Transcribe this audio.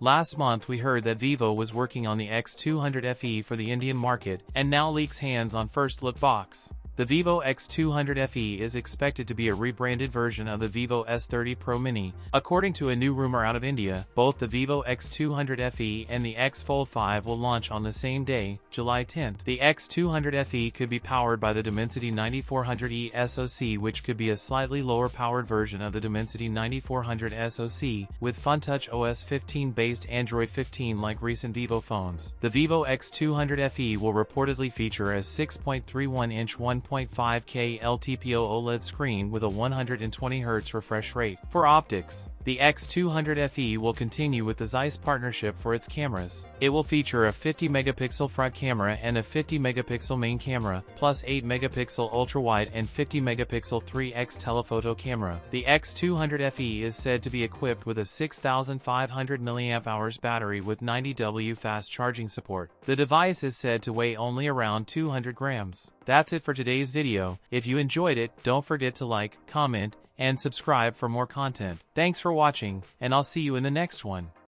Last month we heard that Vivo was working on the X200 FE for the Indian market, and now leaks hands on first look box. The Vivo X200 FE is expected to be a rebranded version of the Vivo S30 Pro Mini. According to a new rumor out of India, both the Vivo X200 FE and the X Fold 5 will launch on the same day, July 10th. The X200 FE could be powered by the Dimensity 9400E SoC, which could be a slightly lower powered version of the Dimensity 9400 SoC, with FunTouch OS 15 based Android 15 like recent Vivo phones. The Vivo X200 FE will reportedly feature a 6.31-inch 1.5K LTPO OLED screen with a 120Hz refresh rate. For optics, the X200 FE will continue with the Zeiss partnership for its cameras. It will feature a 50-megapixel front camera and a 50-megapixel main camera, plus 8-megapixel ultra-wide and 50-megapixel 3x telephoto camera. The X200 FE is said to be equipped with a 6,500 mAh battery with 90W fast charging support. The device is said to weigh only around 200 grams. That's it for today's video. If you enjoyed it, don't forget to like, comment, and subscribe for more content. Thanks for watching, and I'll see you in the next one.